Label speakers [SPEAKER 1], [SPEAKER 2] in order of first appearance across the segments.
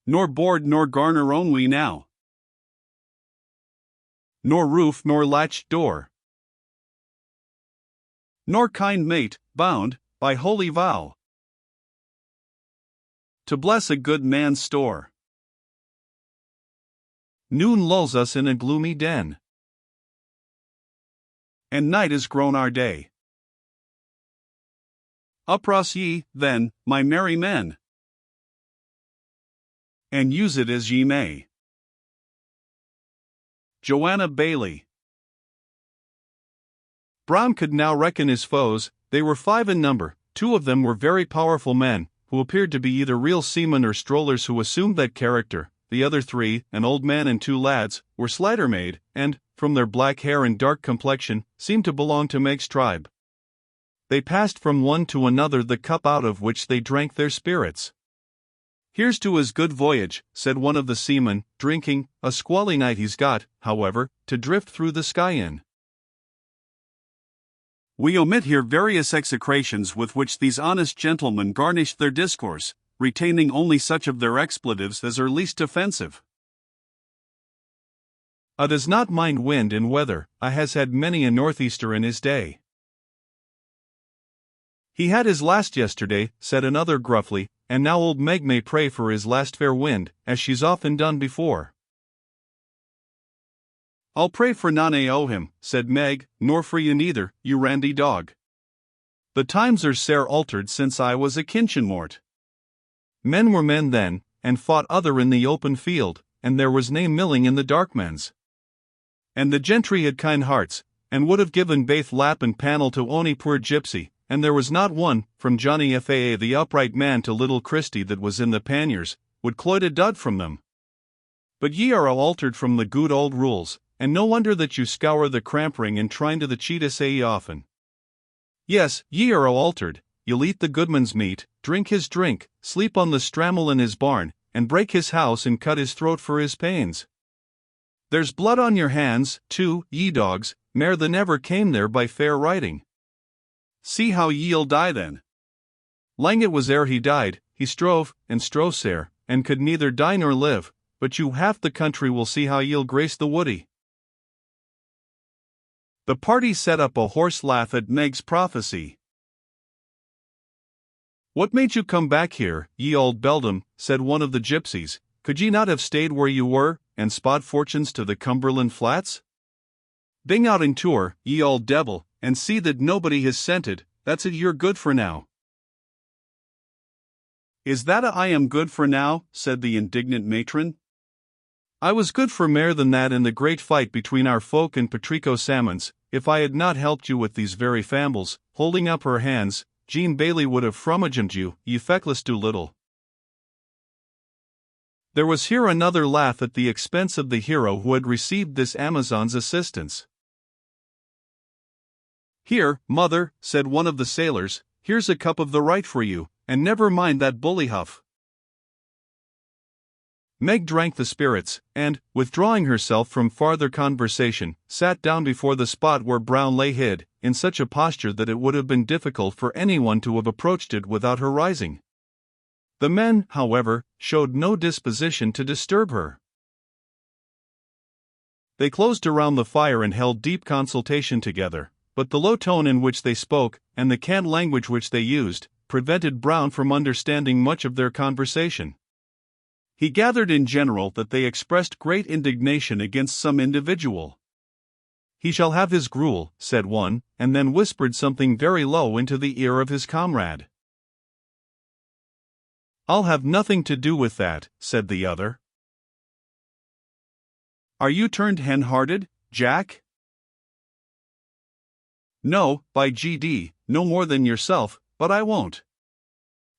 [SPEAKER 1] Nor board nor garner own we now, nor roof nor latched door, nor kind mate, bound, by holy vow, to bless a good man's store. Noon lulls us in a gloomy den, and night is grown our day. Uprouse ye, then, my merry men, and use it as ye may. Joanna Bailey. Brown could now reckon his foes. They were 5 in number. 2 of them were very powerful men, who appeared to be either real seamen or strollers who assumed that character. The other 3, an old man and 2 lads, were sleight-o-made, and, from their black hair and dark complexion, seemed to belong to Meg's tribe. They passed from one to another the cup out of which they drank their spirits. "Here's to his good voyage," said one of the seamen, drinking. "A squally night he's got, however, to drift through the sky in." We omit here various execrations with which these honest gentlemen garnished their discourse, retaining only such of their expletives as are least offensive. "A does not mind wind and weather, a has had many a northeaster in his day." "He had his last yesterday," said another gruffly, "and now old Meg may pray for his last fair wind, as she's often done before." "I'll pray for none o' him," said Meg, "nor for you neither, you randy dog. The times are sair altered since I was a Kinchinmort. Men were men then, and fought other in the open field, and there was nae milling in the darkmens. And the gentry had kind hearts, and would have given baith lap and panel to ony poor gypsy, and there was not one, from Johnny Faa the upright man to little Christy that was in the panniers, would cloit a dud from them. But ye are all altered from the good old rules, and no wonder that you scour the crampring and trine to the cheetah sae often. Yes, ye are all altered. You'll eat the goodman's meat, drink his drink, sleep on the strammel in his barn, and break his house and cut his throat for his pains. There's blood on your hands, too, ye dogs, mair than ever came there by fair riding. See how ye'll die then." Lang it was ere he died. He strove, and strove sair, and could neither die nor live, but you half the country will see how ye'll grace the woody. The party set up a hoarse laugh at Meg's prophecy. "What made you come back here, ye old beldam?" said one of the gypsies. "Could ye not have stayed where you were, and spot fortunes to the Cumberland Flats? Ding out in tour, ye old devil, and see that nobody has scented. That's it you're good for now." "Is that a I am good for now?" said the indignant matron. "I was good for mair than that in the great fight between our folk and Patrico Salmon's. If I had not helped you with these very fambles," holding up her hands, "Jean Bailey would have frummagemed you, ye feckless do little." There was here another laugh at the expense of the hero who had received this Amazon's assistance. "Here, mother," said one of the sailors, "here's a cup of the right for you, and never mind that bully huff." Meg drank the spirits, and, withdrawing herself from farther conversation, sat down before the spot where Brown lay hid, in such a posture that it would have been difficult for anyone to have approached it without her rising. The men, however, showed no disposition to disturb her. They closed around the fire and held deep consultation together, but the low tone in which they spoke, and the cant language which they used, prevented Brown from understanding much of their conversation. He gathered in general that they expressed great indignation against some individual. "He shall have his gruel," said one, and then whispered something very low into the ear of his comrade. "I'll have nothing to do with that," said the other. "Are you turned hen-hearted, Jack?" "No, by GD, no more than yourself, but I won't.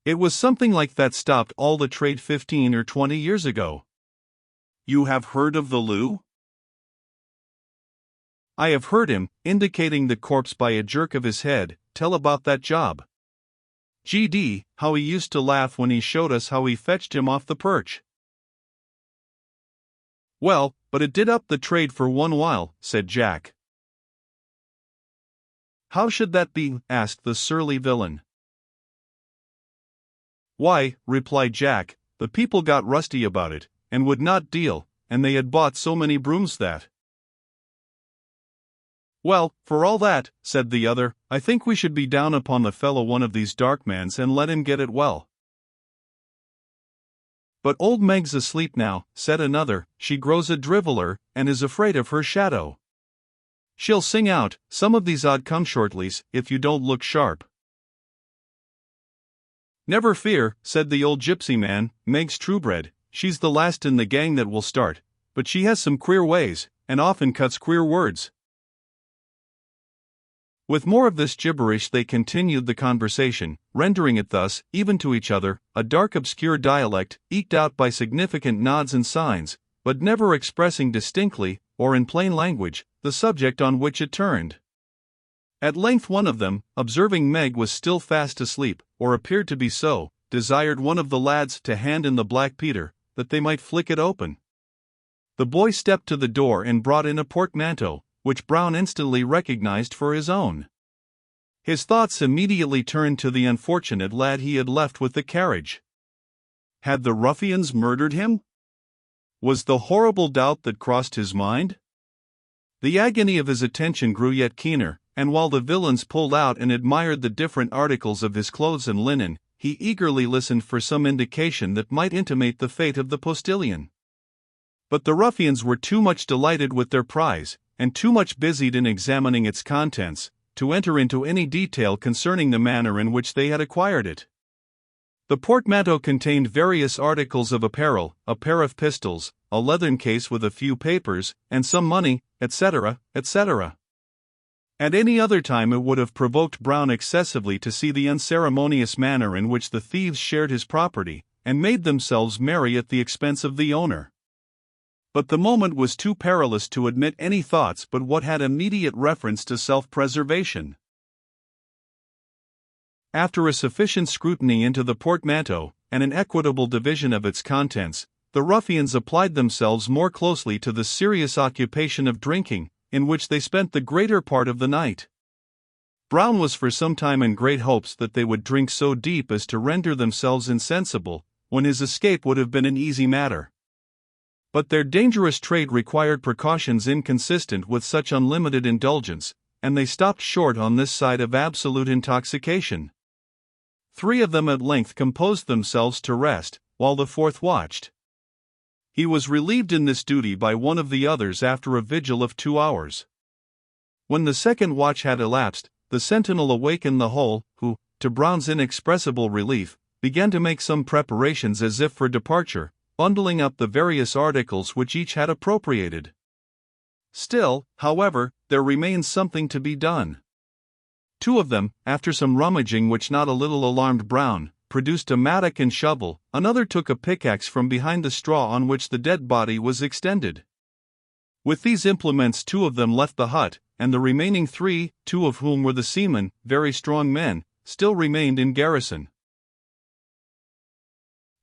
[SPEAKER 1] It was something like that stopped all the trade 15 or 20 years ago." "You have heard of the Lou?" "I have heard him," indicating the corpse by a jerk of his head, "tell about that job. GD, how he used to laugh when he showed us how he fetched him off the perch." "Well, but it did up the trade for one while," said Jack. "How should that be?" asked the surly villain. "Why," replied Jack, the people got rusty about it, and would not deal, and they had bought so many brooms that. "Well, for all that," said the other, "I think we should be down upon the fellow one of these dark mans and let him get it well." "But old Meg's asleep now," said another, "she grows a driveler, and is afraid of her shadow. She'll sing out, 'Some of these odd come shortlies,' if you don't look sharp." "Never fear," said the old gypsy man, "Meg's truebred, she's the last in the gang that will start, but she has some queer ways, and often cuts queer words." With more of this gibberish they continued the conversation, rendering it thus, even to each other, a dark obscure dialect, eked out by significant nods and signs, but never expressing distinctly, or in plain language, the subject on which it turned. At length one of them, observing Meg was still fast asleep, or appeared to be so, desired one of the lads to hand in the black peter, that they might flick it open. The boy stepped to the door and brought in a portmanteau, which Brown instantly recognized for his own. His thoughts immediately turned to the unfortunate lad he had left with the carriage. Had the ruffians murdered him? Was the horrible doubt that crossed his mind? The agony of his attention grew yet keener, and while the villains pulled out and admired the different articles of his clothes and linen, he eagerly listened for some indication that might intimate the fate of the postilion. But the ruffians were too much delighted with their prize, and too much busied in examining its contents, to enter into any detail concerning the manner in which they had acquired it. The portmanteau contained various articles of apparel, a pair of pistols, a leathern case with a few papers, and some money, etc., etc. At any other time it would have provoked Brown excessively to see the unceremonious manner in which the thieves shared his property, and made themselves merry at the expense of the owner. But the moment was too perilous to admit any thoughts but what had immediate reference to self-preservation. After a sufficient scrutiny into the portmanteau, and an equitable division of its contents, the ruffians applied themselves more closely to the serious occupation of drinking, in which they spent the greater part of the night. Brown was for some time in great hopes that they would drink so deep as to render themselves insensible, when his escape would have been an easy matter. But their dangerous trade required precautions inconsistent with such unlimited indulgence, and they stopped short on this side of absolute intoxication. 3 of them at length composed themselves to rest, while the 4th watched. He was relieved in this duty by one of the others after a vigil of 2 hours. When the second watch had elapsed, the sentinel awakened the whole, who, to Brown's inexpressible relief, began to make some preparations as if for departure, bundling up the various articles which each had appropriated. Still, however, there remained something to be done. 2 of them, after some rummaging which not a little alarmed Brown, produced a mattock and shovel. Another took a pickaxe from behind the straw on which the dead body was extended. With these implements 2 of them left the hut, and the remaining 3, 2 of whom were the seamen, very strong men, still remained in garrison.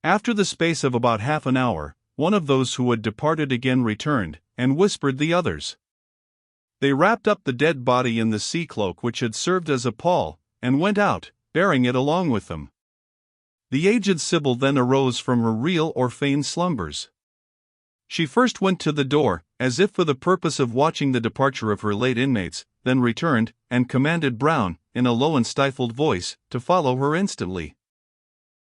[SPEAKER 1] After the space of about half an hour, one of those who had departed again returned, and whispered the others. They wrapped up the dead body in the sea cloak which had served as a pall, and went out, bearing it along with them. The aged Sibyl then arose from her real or feigned slumbers. She first went to the door, as if for the purpose of watching the departure of her late inmates, then returned, and commanded Brown, in a low and stifled voice, to follow her instantly.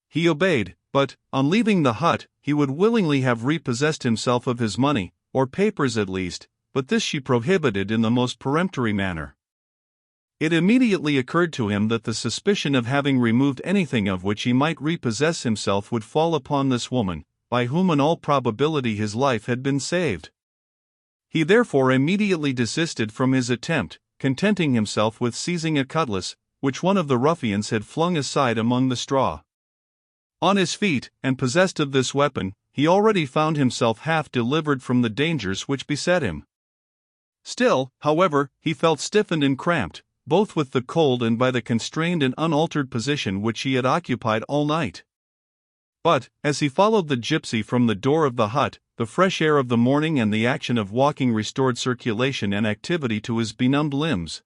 [SPEAKER 1] He obeyed, but, on leaving the hut, he would willingly have repossessed himself of his money, or papers at least, but this she prohibited in the most peremptory manner. It immediately occurred to him that the suspicion of having removed anything of which he might repossess himself would fall upon this woman, by whom in all probability his life had been saved. He therefore immediately desisted from his attempt, contenting himself with seizing a cutlass, which one of the ruffians had flung aside among the straw. On his feet, and possessed of this weapon, he already found himself half delivered from the dangers which beset him. Still, however, he felt stiffened and cramped, both with the cold and by the constrained and unaltered position which he had occupied all night. But, as he followed the gypsy from the door of the hut, the fresh air of the morning and the action of walking restored circulation and activity to his benumbed limbs.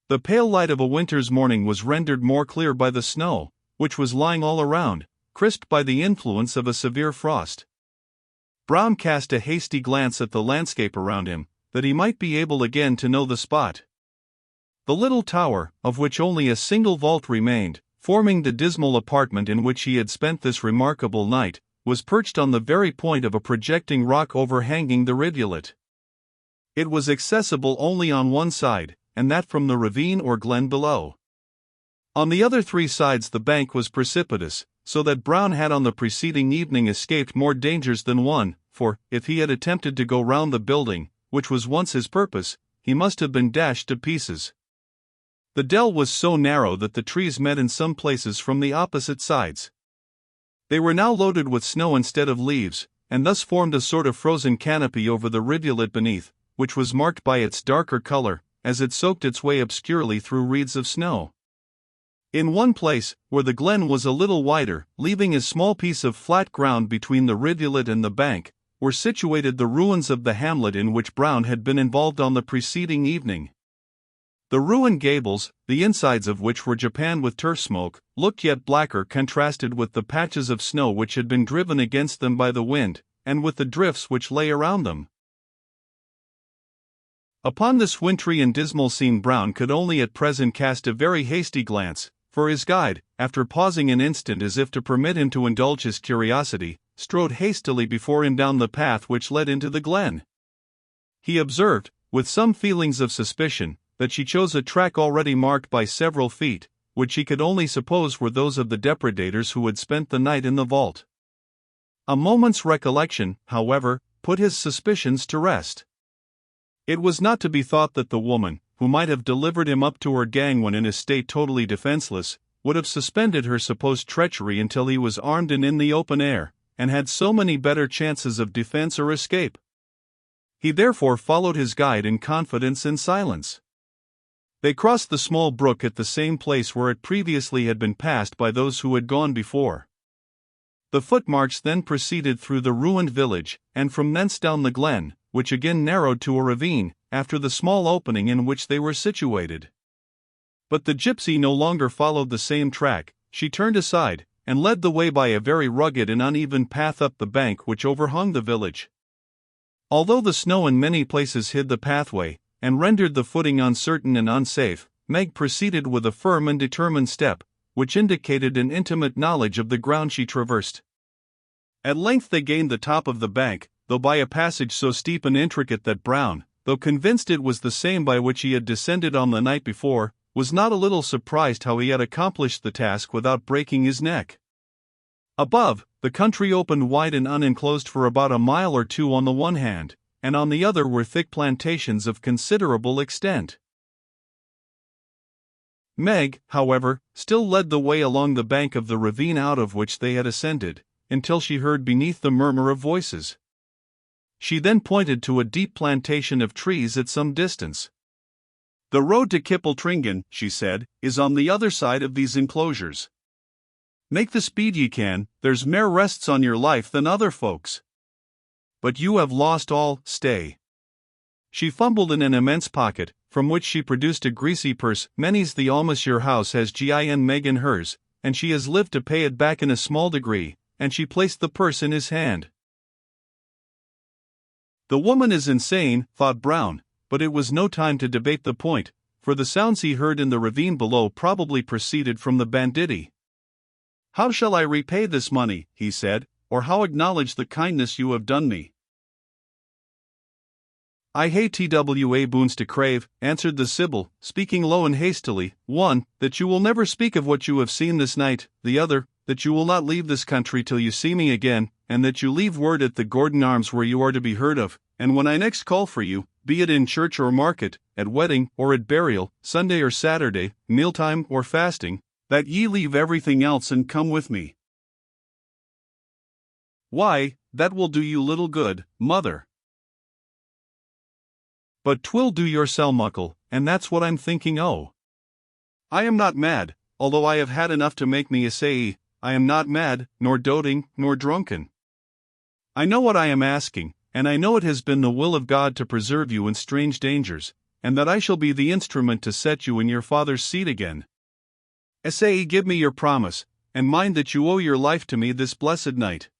[SPEAKER 1] The pale light of a winter's morning was rendered more clear by the snow, which was lying all around, crisped by the influence of a severe frost. Brown cast a hasty glance at the landscape around him, that he might be able again to know the spot. The little tower, of which only a single vault remained, forming the dismal apartment in which he had spent this remarkable night, was perched on the very point of a projecting rock overhanging the rivulet. It was accessible only on one side, and that from the ravine or glen below. On the other three sides the bank was precipitous, so that Brown had on the preceding evening escaped more dangers than one, for, if he had attempted to go round the building, which was once his purpose, he must have been dashed to pieces. The dell was so narrow that the trees met in some places from the opposite sides. They were now loaded with snow instead of leaves, and thus formed a sort of frozen canopy over the rivulet beneath, which was marked by its darker color, as it soaked its way obscurely through wreaths of snow. In one place, where the glen was a little wider, leaving a small piece of flat ground between the rivulet and the bank, were situated the ruins of the hamlet in which Brown had been involved on the preceding evening. The ruined gables, the insides of which were japanned with turf smoke, looked yet blacker contrasted with the patches of snow which had been driven against them by the wind, and with the drifts which lay around them. Upon this wintry and dismal scene Brown could only at present cast a very hasty glance, for his guide, after pausing an instant as if to permit him to indulge his curiosity, strode hastily before him down the path which led into the glen. He observed, with some feelings of suspicion, that she chose a track already marked by several feet, which he could only suppose were those of the depredators who had spent the night in the vault. A moment's recollection, however, put his suspicions to rest. It was not to be thought that the woman, who might have delivered him up to her gang when in a state totally defenseless, would have suspended her supposed treachery until he was armed and in the open air, and had so many better chances of defense or escape. He therefore followed his guide in confidence and silence. They crossed the small brook at the same place where it previously had been passed by those who had gone before. The footmarks then proceeded through the ruined village, and from thence down the glen, which again narrowed to a ravine, after the small opening in which they were situated. But the gypsy no longer followed the same track. She turned aside, and led the way by a very rugged and uneven path up the bank which overhung the village. Although the snow in many places hid the pathway, and rendered the footing uncertain and unsafe, Meg proceeded with a firm and determined step, which indicated an intimate knowledge of the ground she traversed. At length they gained the top of the bank, though by a passage so steep and intricate that Brown, though convinced it was the same by which he had descended on the night before, was not a little surprised how he had accomplished the task without breaking his neck. Above, the country opened wide and unenclosed for about a mile or two on the one hand, and on the other were thick plantations of considerable extent. Meg, however, still led the way along the bank of the ravine out of which they had ascended, until she heard beneath the murmur of voices. She then pointed to a deep plantation of trees at some distance. "The road to Kippletringan," she said, "is on the other side of these enclosures. Make the speed ye can, there's mair rests on your life than other folks. But you have lost all, stay." She fumbled in an immense pocket, from which she produced a greasy purse. "Many's the alms your house has gin Meg in hers, and she has lived to pay it back in a small degree," and she placed the purse in his hand. The woman is insane, thought Brown, but it was no time to debate the point, for the sounds he heard in the ravine below probably proceeded from the banditti. "How shall I repay this money," he said, "or how acknowledge the kindness you have done me?" "I hae twa boons to crave," answered the Sibyl, speaking low and hastily. "One, that you will never speak of what you have seen this night; the other, that you will not leave this country till you see me again, and that you leave word at the Gordon Arms where you are to be heard of, and when I next call for you, be it in church or market, at wedding or at burial, Sunday or Saturday, mealtime or fasting, that ye leave everything else and come with me." "Why, that will do you little good, mother." "But 'twill do yoursel muckle, and that's what I'm thinking o'. I am not mad, although I have had enough to make me essay. I am not mad, nor doting, nor drunken. I know what I am asking, and I know it has been the will of God to preserve you in strange dangers, and that I shall be the instrument to set you in your father's seat again. Essay, give me your promise, and mind that you owe your life to me this blessed night."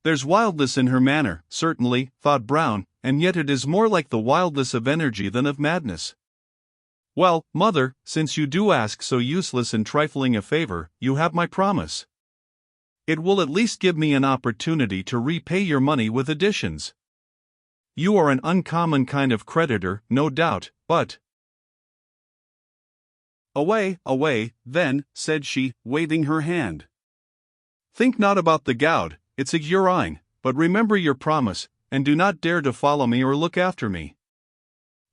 [SPEAKER 1] There's wildness in her manner, certainly, thought Brown, and yet it is more like the wildness of energy than of madness. "Well, mother, since you do ask so useless and trifling a favor, you have my promise. It will at least give me an opportunity to repay your money with additions. You are an uncommon kind of creditor, no doubt, but—" "Away, away, then," said she, waving her hand. "Think not about the goud, it's a urine, but remember your promise, and do not dare to follow me or look after me."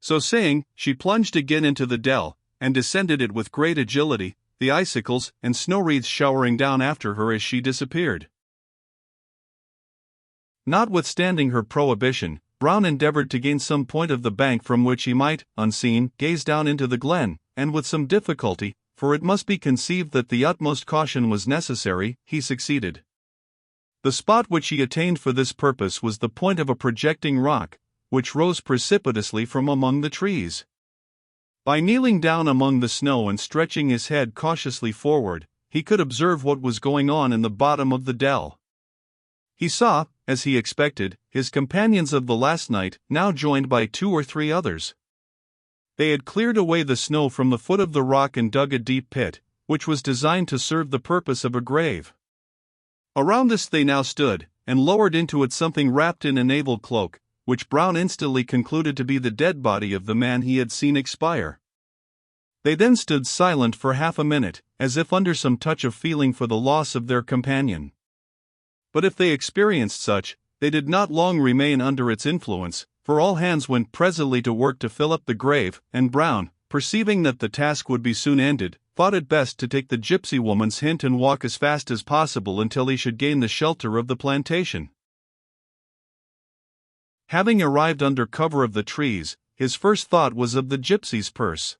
[SPEAKER 1] So saying, she plunged again into the dell, and descended it with great agility, the icicles and snow wreaths showering down after her as she disappeared. Notwithstanding her prohibition, Brown endeavored to gain some point of the bank from which he might, unseen, gaze down into the glen, and with some difficulty, for it must be conceived that the utmost caution was necessary, he succeeded. The spot which he attained for this purpose was the point of a projecting rock, which rose precipitously from among the trees. By kneeling down among the snow and stretching his head cautiously forward, he could observe what was going on in the bottom of the dell. He saw, as he expected, his companions of the last night, now joined by 2 or 3 others. They had cleared away the snow from the foot of the rock and dug a deep pit, which was designed to serve the purpose of a grave. Around this they now stood, and lowered into it something wrapped in a naval cloak, which Brown instantly concluded to be the dead body of the man he had seen expire. They then stood silent for half a minute, as if under some touch of feeling for the loss of their companion. But if they experienced such, they did not long remain under its influence, for all hands went presently to work to fill up the grave, and Brown, perceiving that the task would be soon ended, thought it best to take the gypsy woman's hint and walk as fast as possible until he should gain the shelter of the plantation. Having arrived under cover of the trees, his first thought was of the gypsy's purse.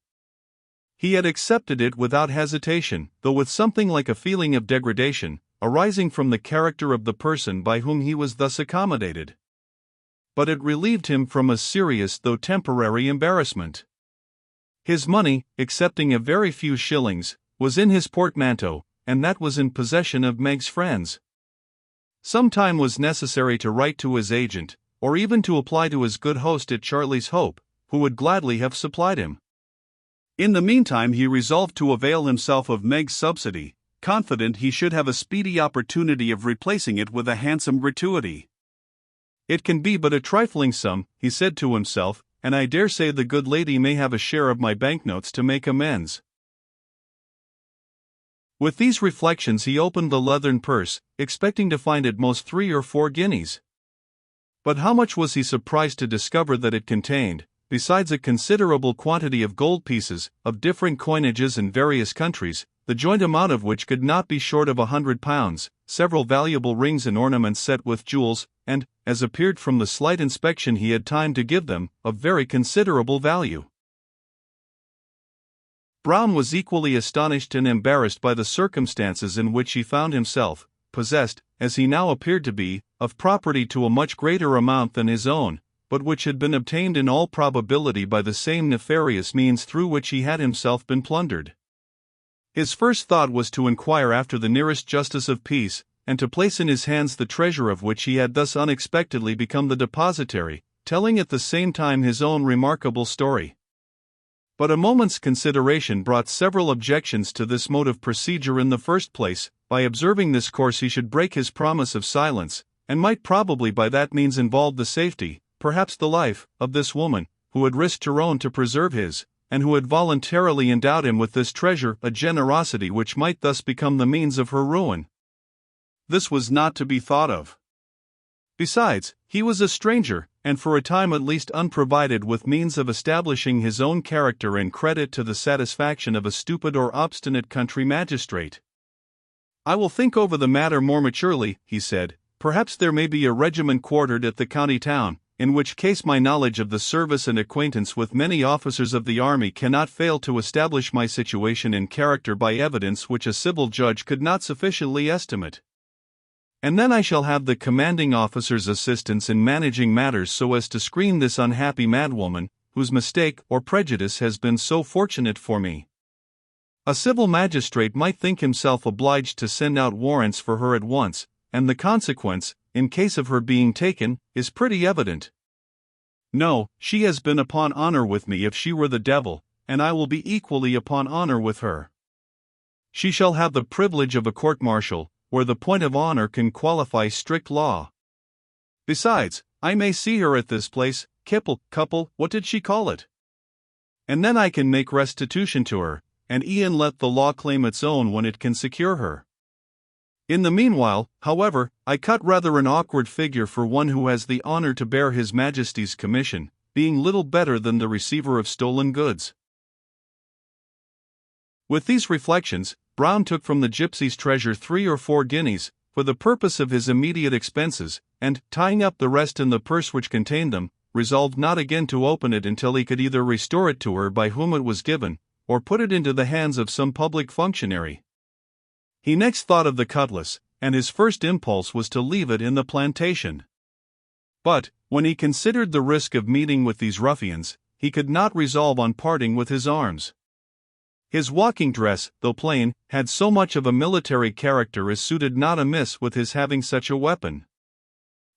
[SPEAKER 1] He had accepted it without hesitation, though with something like a feeling of degradation, arising from the character of the person by whom he was thus accommodated. But it relieved him from a serious though temporary embarrassment. His money, excepting a very few shillings, was in his portmanteau, and that was in possession of Meg's friends. Some time was necessary to write to his agent, or even to apply to his good host at Charlie's Hope, who would gladly have supplied him. In the meantime he resolved to avail himself of Meg's subsidy, confident he should have a speedy opportunity of replacing it with a handsome gratuity. "It can be but a trifling sum," he said to himself, "and I dare say the good lady may have a share of my banknotes to make amends." With these reflections he opened the leathern purse, expecting to find at most 3 or 4 guineas. But how much was he surprised to discover that it contained, besides a considerable quantity of gold pieces, of different coinages in various countries, the joint amount of which could not be short of £100, several valuable rings and ornaments set with jewels, and, as appeared from the slight inspection he had time to give them, of very considerable value. Brown was equally astonished and embarrassed by the circumstances in which he found himself, possessed, as he now appeared to be, of property to a much greater amount than his own, but which had been obtained in all probability by the same nefarious means through which he had himself been plundered. His first thought was to inquire after the nearest justice of peace, and to place in his hands the treasure of which he had thus unexpectedly become the depositary, telling at the same time his own remarkable story. But a moment's consideration brought several objections to this mode of procedure. In the first place, by observing this course he should break his promise of silence, and might probably by that means involve the safety, perhaps the life, of this woman, who had risked her own to preserve his, and who had voluntarily endowed him with this treasure, a generosity which might thus become the means of her ruin. This was not to be thought of. Besides, he was a stranger, and for a time at least unprovided with means of establishing his own character and credit to the satisfaction of a stupid or obstinate country magistrate. "I will think over the matter more maturely," he said. "Perhaps there may be a regiment quartered at the county town, in which case my knowledge of the service and acquaintance with many officers of the army cannot fail to establish my situation and character by evidence which a civil judge could not sufficiently estimate. And then I shall have the commanding officer's assistance in managing matters so as to screen this unhappy madwoman, whose mistake or prejudice has been so fortunate for me. A civil magistrate might think himself obliged to send out warrants for her at once, and the consequence, in case of her being taken, is pretty evident. No, she has been upon honor with me if she were the devil, and I will be equally upon honor with her. She shall have the privilege of a court-martial, where the point of honor can qualify strict law. Besides, I may see her at this place, couple, what did she call it? And then I can make restitution to her, and e'en let the law claim its own when it can secure her. In the meanwhile, however, I cut rather an awkward figure for one who has the honor to bear His Majesty's commission, being little better than the receiver of stolen goods. With these reflections, Brown took from the gypsy's treasure 3 or 4 guineas, for the purpose of his immediate expenses, and, tying up the rest in the purse which contained them, resolved not again to open it until he could either restore it to her by whom it was given, or put it into the hands of some public functionary. He next thought of the cutlass, and his first impulse was to leave it in the plantation. But, when he considered the risk of meeting with these ruffians, he could not resolve on parting with his arms. His walking dress, though plain, had so much of a military character as suited not amiss with his having such a weapon.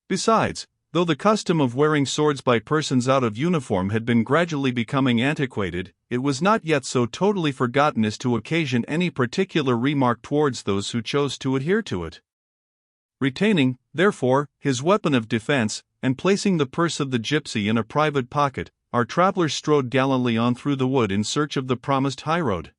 [SPEAKER 1] Besides, though the custom of wearing swords by persons out of uniform had been gradually becoming antiquated, it was not yet so totally forgotten as to occasion any particular remark towards those who chose to adhere to it. Retaining, therefore, his weapon of defense, and placing the purse of the gypsy in a private pocket, our travelers strode gallantly on through the wood in search of the promised highroad.